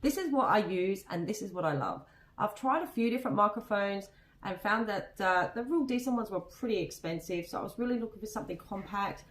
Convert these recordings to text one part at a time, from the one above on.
this is what I use and this is what I love. I've tried a few different microphones and found that the real decent ones were pretty expensive. So I was really looking for something compact,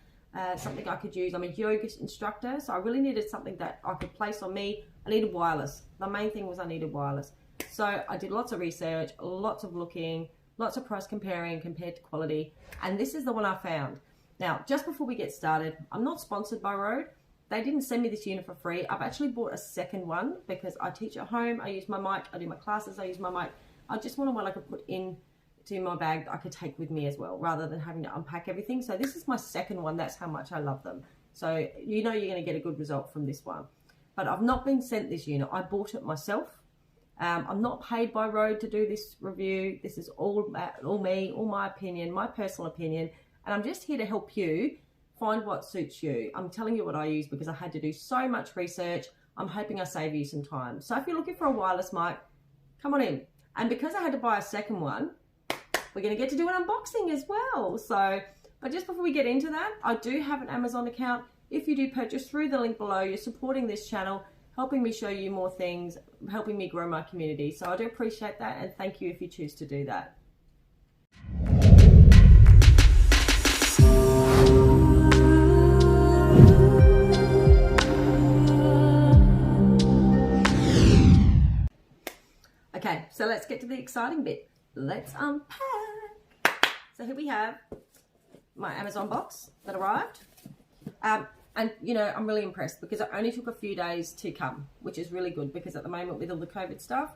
something I could use. I'm a yoga instructor, so I really needed something that I could place on me. I needed wireless. The main thing was I needed wireless. So I did lots of research, lots of looking, lots of price comparing compared to quality. And this is the one I found. Now, just before we get started, I'm not sponsored by Rode. They didn't send me this unit for free. I've actually bought a second one because I teach at home. I use my mic. I do my classes. I use my mic. I just wanted one I could put into my bag that I could take with me as well, rather than having to unpack everything. So this is my second one. That's how much I love them. So you know you're going to get a good result from this one. But I've not been sent this unit. I bought it myself. I'm not paid by Rode to do this review. This is all me, all my opinion, my personal opinion. And I'm just here to help you find what suits you. I'm telling you what I use because I had to do so much research. I'm hoping I save you some time. So if you're looking for a wireless mic, come on in. And because I had to buy a second one, we're going to get to do an unboxing as well. So, but just before we get into that, I do have an Amazon account. If you do purchase through the link below, you're supporting this channel, helping me show you more things, helping me grow my community. So I do appreciate that, and thank you if you choose to do that. Okay, so let's get to the exciting bit. Let's unpack. So here we have my Amazon box that arrived. And you know, I'm really impressed because it only took a few days to come, which is really good because at the moment with all the COVID stuff,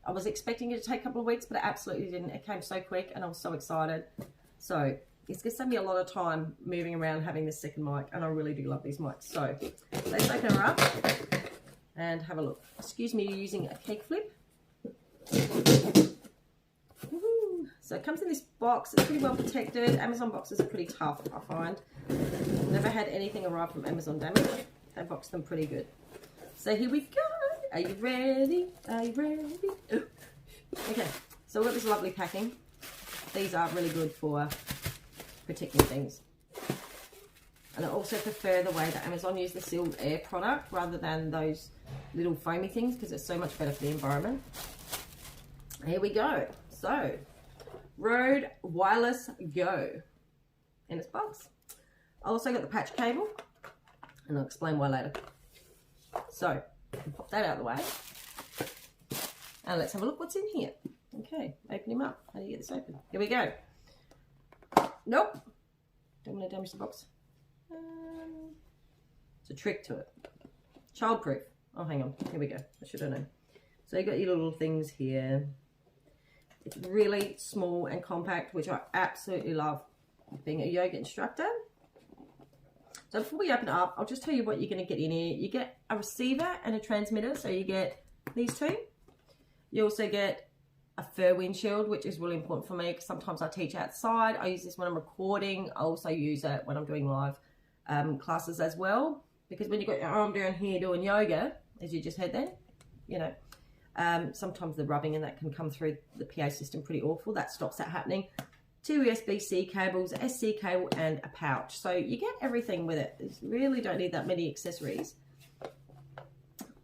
I was expecting it to take a couple of weeks, but it absolutely didn't. It came so quick and I was so excited. So it's going to save me a lot of time moving around having this second mic, and I really do love these mics. So let's open her up and have a look. Excuse me using a cake flip. So it comes in this box. It's pretty well protected. Amazon boxes are pretty tough, I find. Never had anything arrive from Amazon damage. They box them pretty good. So here we go. Are you ready? Are you ready? Ooh. Okay, so we've got this lovely packing. These are really good for protecting things. And I also prefer the way that Amazon use the sealed air product rather than those little foamy things because it's so much better for the environment. Here we go. So, Rode Wireless Go in its box. I also got the patch cable, and I'll explain why later. So, pop that out of the way. And let's have a look what's in here. Okay, open him up. How do you get this open? Here we go. Nope. Don't want to damage the box. It's a trick to it. Childproof. Oh, hang on. Here we go. I should have known. So you got your little things here. It's really small and compact, which I absolutely love being a yoga instructor. So before we open it up, I'll just tell you what you're going to get in here. You get a receiver and a transmitter, so you get these two. You also get a fur windshield, which is really important for me because sometimes I teach outside. I use this when I'm recording. I also use it when I'm doing live classes as well, because when you've got your arm down here doing yoga, as you just heard then, you know, sometimes the rubbing and that can come through the PA system pretty awful. That stops that happening. 2 USB-C cables, a SC cable, and a pouch. So you get everything with it. You really don't need that many accessories.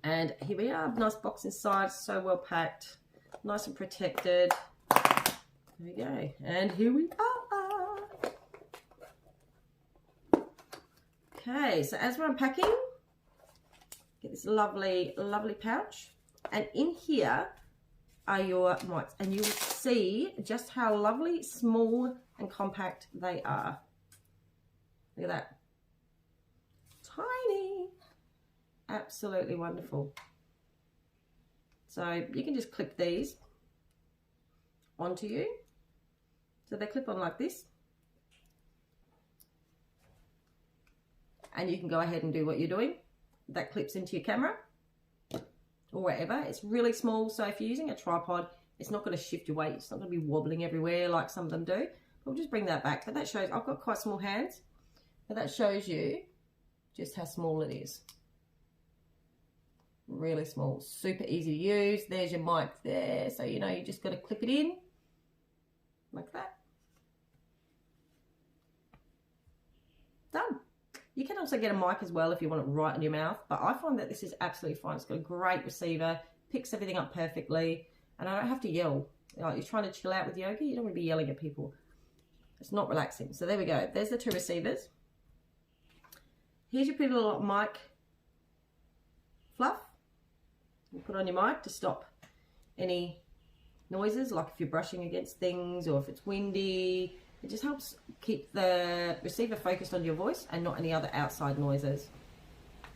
And here we are. Nice box inside. So well packed. Nice and protected. There we go. And here we are. Okay, so as we're unpacking, get this lovely, lovely pouch. And in here are your mics, and you will see just how lovely, small, and compact they are. Look at that. Tiny. Absolutely wonderful. So you can just clip these onto you. So they clip on like this. And you can go ahead and do what you're doing. That clips into your camera or wherever. It's really small, so if you're using a tripod, it's not going to shift your weight. It's not going to be wobbling everywhere like some of them do. We'll just bring that back. But that shows, I've got quite small hands, but that shows you just how small it is. Really small, super easy to use. There's your mic there, so you know you just got to clip it in like that. Done. You can also get a mic as well if you want it right in your mouth, but I find that this is absolutely fine. It's got a great receiver, picks everything up perfectly, and I don't have to yell. Like, you're trying to chill out with yoga, you don't want to be yelling at people. It's not relaxing. So there we go. There's the 2 receivers. Here's your pretty little mic fluff. You put on your mic to stop any noises, like if you're brushing against things or if it's windy. It just helps keep the receiver focused on your voice and not any other outside noises.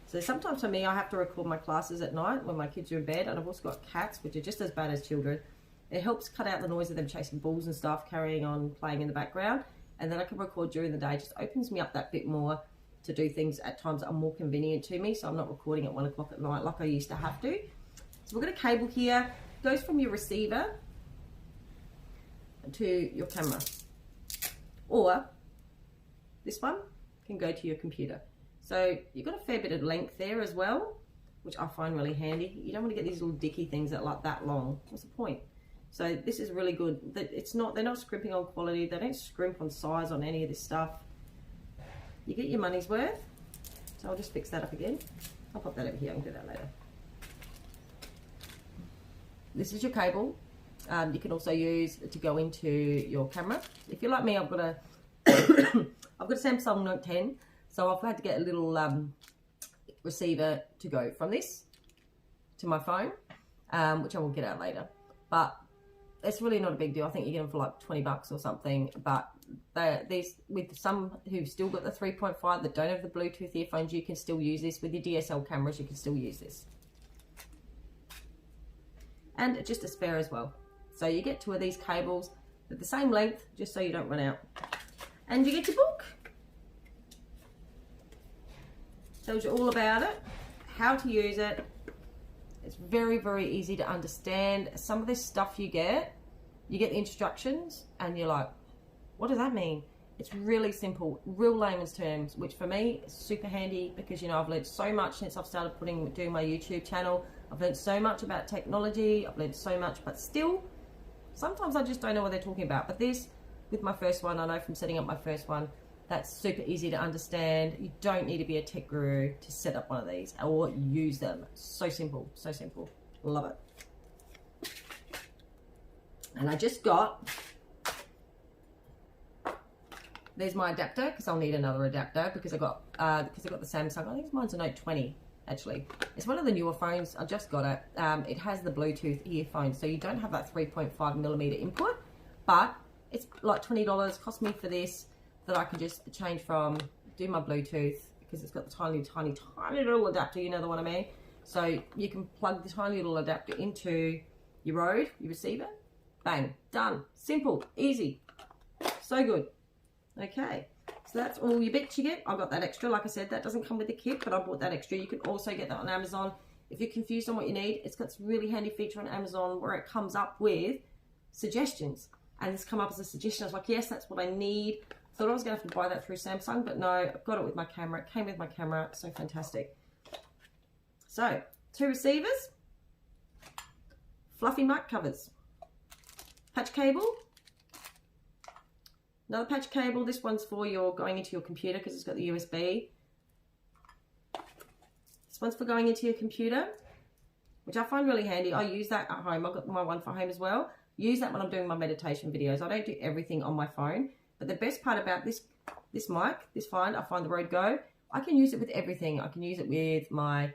So sometimes for me, I have to record my classes at night when my kids are in bed, and I've also got cats, which are just as bad as children. It helps cut out the noise of them chasing balls and stuff, carrying on, playing in the background, and then I can record during the day. It just opens me up that bit more to do things at times that are more convenient to me, so I'm not recording at 1 o'clock at night like I used to have to. So we've got a cable here, it goes from your receiver to your camera. Or this one can go to your computer. So you've got a fair bit of length there as well, which I find really handy. You don't want to get these little dicky things that are like that long. What's the point? So this is really good. They're not scrimping on quality. They don't scrimp on size on any of this stuff. You get your money's worth. So I'll just fix that up again. I'll pop that over here. I'll do that later. This is your cable. You can also use to go into your camera. If you're like me, I've got a I've got a Samsung Note 10, so I've had to get a little receiver to go from this to my phone, which I will get out later. But it's really not a big deal. I think you get them for like 20 bucks or something. But these, with some who've still got the 3.5 that don't have the Bluetooth earphones, you can still use this. With your DSL cameras, you can still use this. And just a spare as well. So you get 2 of these cables at the same length, just so you don't run out. And you get your book. Tells you all about it, how to use it. It's very, very easy to understand. Some of this stuff you get the instructions and you're like, what does that mean? It's really simple, real layman's terms, which for me is super handy because, you know, I've learned so much since I've started doing my YouTube channel. I've learned so much about technology. I've learned so much, but still, sometimes I just don't know what they're talking about. But this, with my first one, I know from setting up my first one, that's super easy to understand. You don't need to be a tech guru to set up one of these or use them. So simple, so simple. Love it. And I just got, there's my adapter, because I'll need another adapter because I got the Samsung. I think mine's a Note 20. Actually, it's one of the newer phones. I just got it. It has the Bluetooth earphones, so you don't have that 3.5mm input, but it's like $20 cost me for this, that I can just change from, do my Bluetooth, because it's got the tiny little adapter, you know the one I mean. So you can plug the tiny little adapter into your Rode, your receiver, bang, done. Simple, easy, so good. Okay. So that's all your bits you get. I got that extra. Like I said, that doesn't come with the kit, but I bought that extra. You can also get that on Amazon. If you're confused on what you need, it's got this really handy feature on Amazon where it comes up with suggestions. And it's come up as a suggestion. I was like, yes, that's what I need. Thought I was going to have to buy that through Samsung, but no, I've got it with my camera. It came with my camera. So fantastic. So, 2 receivers, fluffy mic covers, patch cable, another patch cable. This one's for your going into your computer because it's got the USB. This one's for going into your computer, which I find really handy. I use that at home. I've got my one for home as well. Use that when I'm doing my meditation videos. I don't do everything on my phone, but the best part about this mic, I find the Rode Go, I can use it with everything. I can use it with my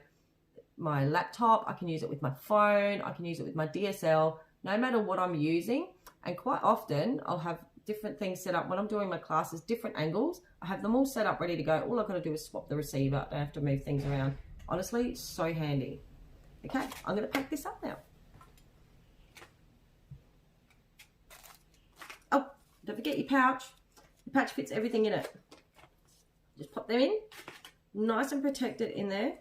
laptop. I can use it with my phone. I can use it with my DSL, no matter what I'm using. And quite often I'll have different things set up when I'm doing my classes, different angles. I have them all set up, ready to go. All I've got to do is swap the receiver. I don't have to move things around. Honestly, so handy. Okay, I'm going to pack this up now. Oh, don't forget your pouch. The pouch fits everything in it. Just pop them in, nice and protected in there.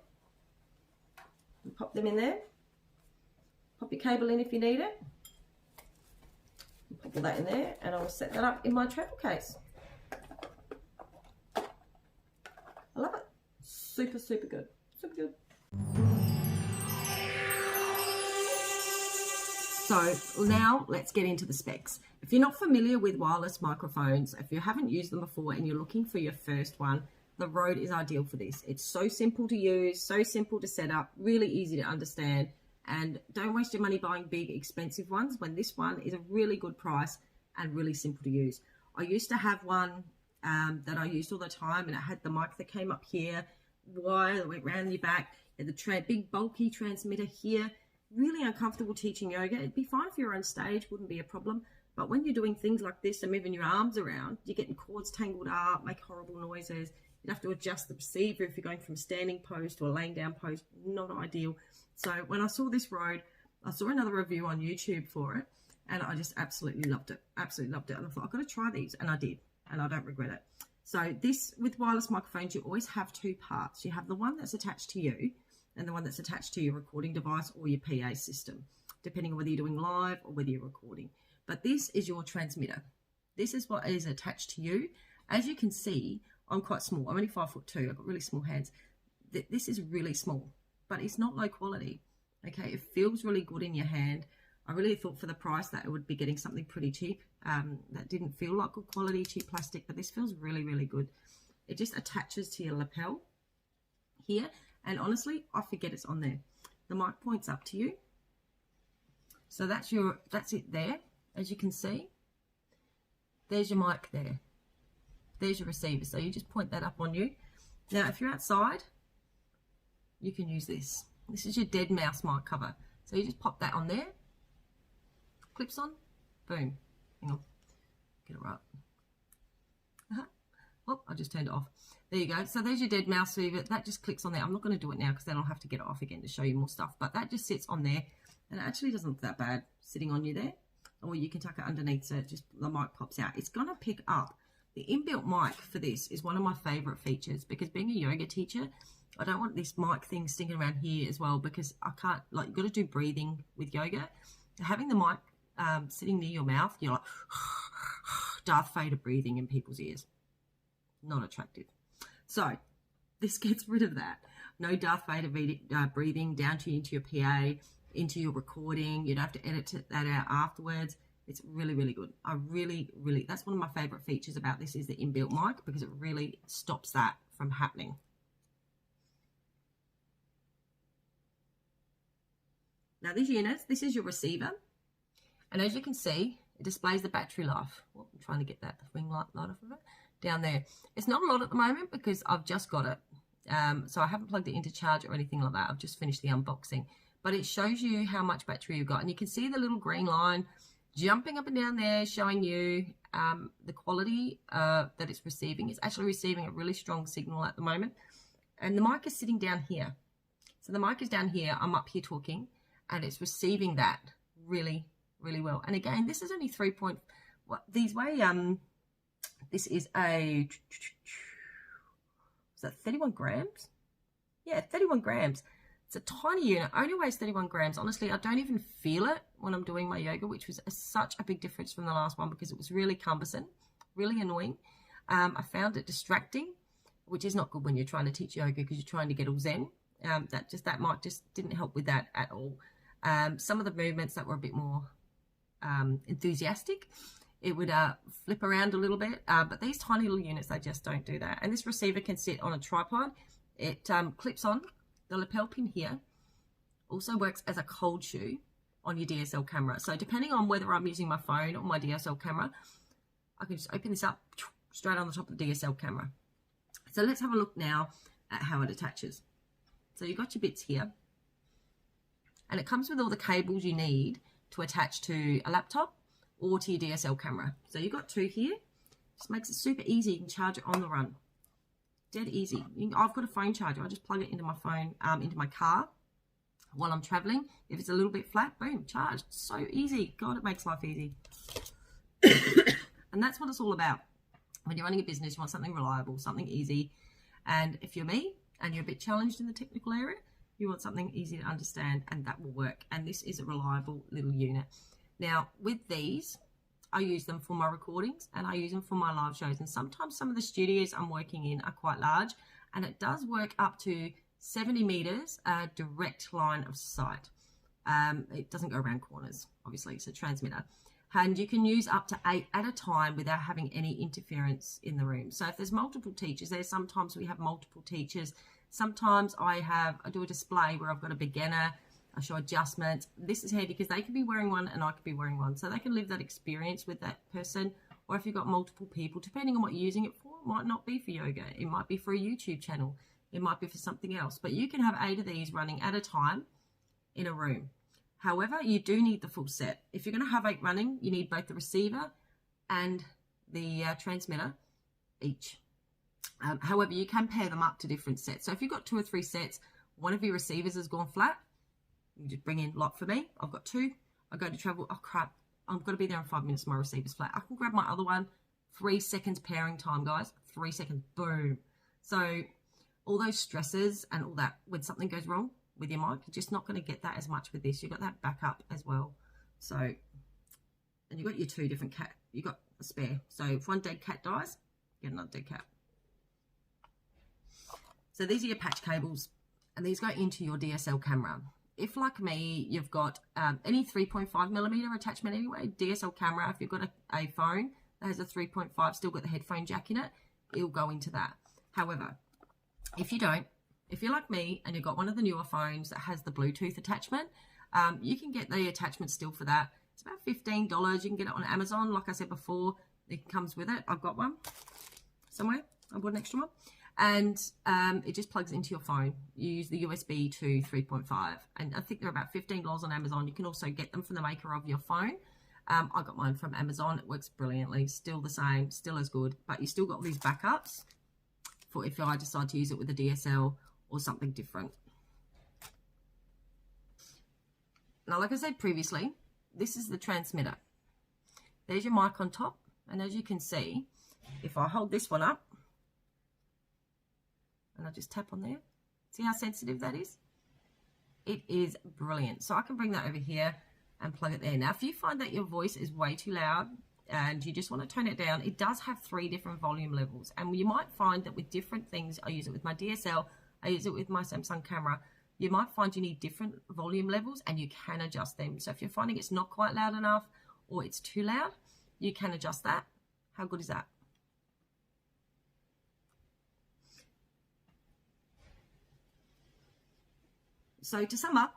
Pop them in there. Pop your cable in if you need it. Pop all that in there, and I will set that up in my travel case. I love it. Super, super good. Super good. So now let's get into the specs. If you're not familiar with wireless microphones, if you haven't used them before and you're looking for your first one, the Rode is ideal for this. It's so simple to use, so simple to set up, really easy to understand, and don't waste your money buying big, expensive ones when this one is a really good price and really simple to use. I used to have one that I used all the time, and it had the mic that came up here, wire that went round your back, and the big bulky transmitter here. Really uncomfortable teaching yoga. It'd be fine if you're on stage, wouldn't be a problem. But when you're doing things like this and moving your arms around, you're getting cords tangled up, make horrible noises. You'd have to adjust the receiver if you're going from standing pose to a laying down pose. Not ideal. So when I saw this Rode, I saw another review on YouTube for it, and I just absolutely loved it. Absolutely loved it. And I thought, I've got to try these, and I did, and I don't regret it. So this, with wireless microphones, you always have two parts. You have the one that's attached to you and the one that's attached to your recording device or your PA system, depending on whether you're doing live or whether you're recording. But this is your transmitter. This is what is attached to you. As you can see, I'm quite small. I'm only 5'2". I've got really small hands. This is really small, but it's not low quality. Okay, it feels really good in your hand. I really thought for the price that it would be getting something pretty cheap. That didn't feel like good quality, cheap plastic, but this feels really, really good. It just attaches to your lapel here, and honestly, I forget it's on there. The mic points up to you. So that's it there. As you can see, there's your mic there. There's your receiver. So you just point that up on you. Now, if you're outside, you can use this. This is your dead mouse mic cover. So you just pop that on there. Clips on. Boom. Hang on. Get it right. Oh, I just turned it off. There you go. So there's your dead mouse receiver. That just clicks on there. I'm not going to do it now because then I'll have to get it off again to show you more stuff. But that just sits on there. And it actually doesn't look that bad sitting on you there. Or you can tuck it underneath so it just the mic pops out. It's going to pick up. The inbuilt mic for this is one of my favorite features because being a yoga teacher, I don't want this mic thing sticking around here as well because I can't, like, you've got to do breathing with yoga. Having the mic sitting near your mouth, you're like Darth Vader breathing in people's ears. Not attractive. So this gets rid of that. No Darth Vader breathing down to into your PA, into your recording. You don't have to edit that out afterwards. It's really, really good. I really, that's one of my favorite features about this is the inbuilt mic because it really stops that from happening. Now these units, this is your receiver. And as you can see, it displays the battery life. Well, I'm trying to get that ring light off of it down there. It's not a lot at the moment because I've just got it. So I haven't plugged it into charge or anything like that. I've just finished the unboxing. But it shows you how much battery you've got. And you can see the little green line jumping up and down there, showing you the quality that it's receiving. It's actually receiving a really strong signal at the moment. And the mic is sitting down here. So the mic is down here. I'm up here talking. And it's receiving that really, really well. And again, this is only 3 point... What, these weigh... this is a... Is that 31 grams? Yeah, 31 grams. It's a tiny unit, only weighs 31 grams. Honestly, I don't even feel it when I'm doing my yoga, which was such a big difference from the last one because it was really cumbersome, really annoying. I found it distracting, which is not good when you're trying to teach yoga because you're trying to get all zen. That mic just didn't help with that at all. Some of the movements that were a bit more enthusiastic, it would flip around a little bit, but these tiny little units, they just don't do that. And this receiver can sit on a tripod. It clips on. The lapel pin here also works as a cold shoe on your DSL camera. So depending on whether I'm using my phone or my DSL camera, I can just open this up straight on the top of the DSL camera. So let's have a look now at how it attaches. So you've got your bits here, and it comes with all the cables you need to attach to a laptop or to your DSL camera. So you've got two here. Just makes it super easy. You can charge it on the run. Dead easy. I've got a phone charger. I just plug it into my phone, into my car while I'm traveling. If it's a little bit flat, boom, charged. So easy. God, it makes life easy. And that's what it's all about. When you're running a business, you want something reliable, something easy. And if you're me and you're a bit challenged in the technical area, you want something easy to understand, and that will work. And this is a reliable little unit. Now, with these, I use them for my recordings and I use them for my live shows. And sometimes some of the studios I'm working in are quite large, and it does work up to 70 meters, a direct line of sight. It doesn't go around corners, obviously, it's a transmitter. And you can use up to 8 at a time without having any interference in the room. So if there's multiple teachers there, sometimes we have multiple teachers. Sometimes I do a display where I've got a beginner, I show adjustments. This is handy because they could be wearing one and I could be wearing one. So they can live that experience with that person. Or if you've got multiple people, depending on what you're using it for, it might not be for yoga. It might be for a YouTube channel. It might be for something else. But you can have 8 of these running at a time in a room. However, you do need the full set. If you're going to have 8 running, you need both the receiver and the transmitter each. However, you can pair them up to different sets. So if you've got 2 or 3 sets, one of your receivers has gone flat, you just bring in lot for me. I've got 2. I go to travel. Oh, crap. I'm going to be there in 5 minutes. My receiver's flat. I can grab my other one. 3 seconds pairing time, guys. 3 seconds. Boom. So all those stresses and all that, when something goes wrong with your mic, you're just not going to get that as much with this. You've got that backup as well. So, and you've got your 2 different cat. You've got a spare. So if one dead cat dies, get another dead cat. So these are your patch cables, and these go into your DSL camera. If, like me, you've got any 3.5mm attachment anyway, DSL camera, if you've got a phone that has a 3.5, still got the headphone jack in it, it'll go into that. However, if you don't, if you're like me and you've got one of the newer phones that has the Bluetooth attachment, you can get the attachment still for that. It's about $15. You can get it on Amazon. Like I said before, it comes with it. I've got one somewhere. I bought an extra one. And it just plugs into your phone. You use the USB to 3.5. And I think they're about $15 on Amazon. You can also get them from the maker of your phone. I got mine from Amazon. It works brilliantly. Still the same. Still as good. But you still got all these backups for if I decide to use it with a DSL or something different. Now, like I said previously, this is the transmitter. There's your mic on top. And as you can see, if I hold this one up, and I just tap on there. See how sensitive that is? It is brilliant. So I can bring that over here and plug it there. Now, if you find that your voice is way too loud and you just want to tone it down, it does have 3 different volume levels. And you might find that with different things, I use it with my DSL, I use it with my Samsung camera, you might find you need different volume levels and you can adjust them. So if you're finding it's not quite loud enough or it's too loud, you can adjust that. How good is that? So to sum up,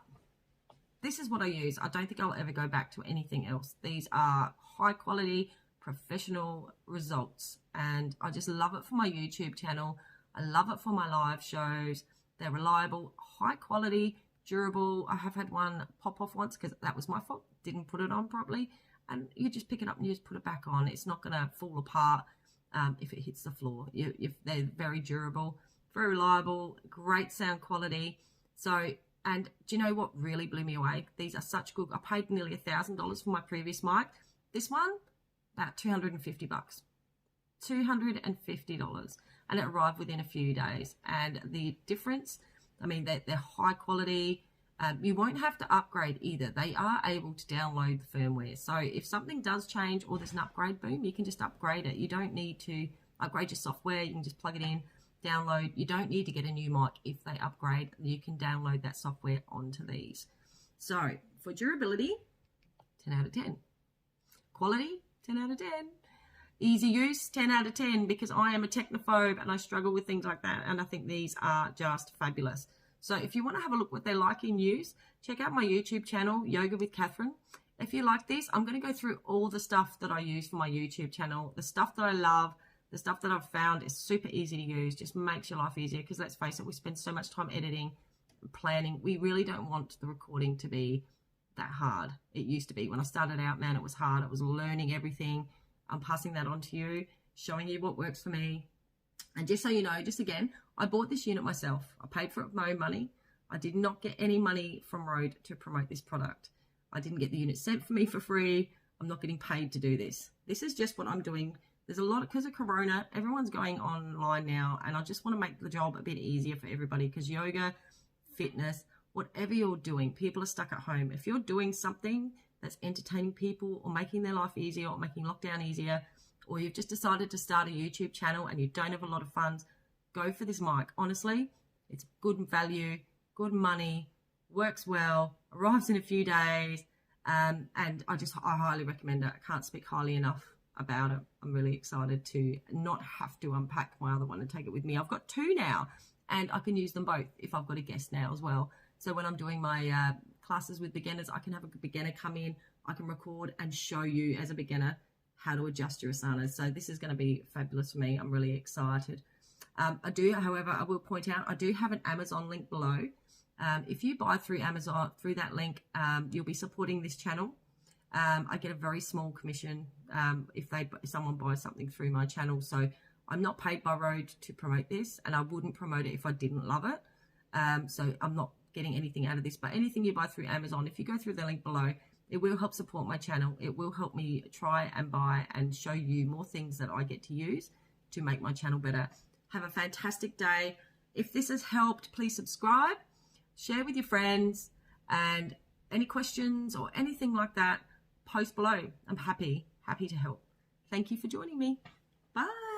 this is what I use. I don't think I'll ever go back to anything else. These are high quality, professional results. And I just love it for my YouTube channel. I love it for my live shows. They're reliable, high quality, durable. I have had one pop off once because that was my fault. Didn't put it on properly. And you just pick it up and you just put it back on. It's not going to fall apart if it hits the floor. They're very durable, very reliable, great sound quality. So, and do you know what really blew me away? These are such good. I paid nearly $1,000 for my previous mic. This one, about $250. $250. And it arrived within a few days. And the difference, I mean, they're high quality. You won't have to upgrade either. They are able to download the firmware. So if something does change or there's an upgrade, boom, you can just upgrade it. You don't need to upgrade your software. You can just plug it in, download. You don't need to get a new mic if they upgrade. You can download that software onto these. So for durability, 10 out of 10. Quality, 10 out of 10. Easy use, 10 out of 10, because I am a technophobe and I struggle with things like that. And I think these are just fabulous. So if you want to have a look what they're like in use, check out my YouTube channel, Yoga with Catherine. If you like this, I'm going to go through all the stuff that I use for my YouTube channel, the stuff that I love, the stuff that I've found is super easy to use, just makes your life easier, because let's face it, we spend so much time editing, planning. We really don't want the recording to be that hard. It used to be. When I started out, man, it was hard. I was learning everything. I'm passing that on to you, showing you what works for me. And just so you know, just again, I bought this unit myself. I paid for it with my own money. I did not get any money from Rode to promote this product. I didn't get the unit sent for me for free. I'm not getting paid to do this. This is just what I'm doing. There's a lot, because of Corona, everyone's going online now, and I just want to make the job a bit easier for everybody, because yoga, fitness, whatever you're doing, people are stuck at home. If you're doing something that's entertaining people or making their life easier or making lockdown easier, or you've just decided to start a YouTube channel and you don't have a lot of funds, go for this mic. Honestly, it's good value, good money, works well, arrives in a few days, And I highly recommend it. I can't speak highly enough about it. I'm really excited to not have to unpack my other one and take it with me. I've got 2 now, and I can use them both if I've got a guest now as well. So when I'm doing my classes with beginners, I can have a beginner come in, I can record and show you as a beginner how to adjust your asanas. So this is going to be fabulous for me. I'm really excited. However, I will point out, I do have an Amazon link below. If you buy through Amazon, through that link, you'll be supporting this channel. I get a very small commission if someone buys something through my channel. So I'm not paid by Rode to promote this, and I wouldn't promote it if I didn't love it. So I'm not getting anything out of this, but anything you buy through Amazon, if you go through the link below, it will help support my channel. It will help me try and buy and show you more things that I get to use to make my channel better. Have a fantastic day. If this has helped, please subscribe, share with your friends, and any questions or anything like that, post below. I'm happy to help. Thank you for joining me. Bye.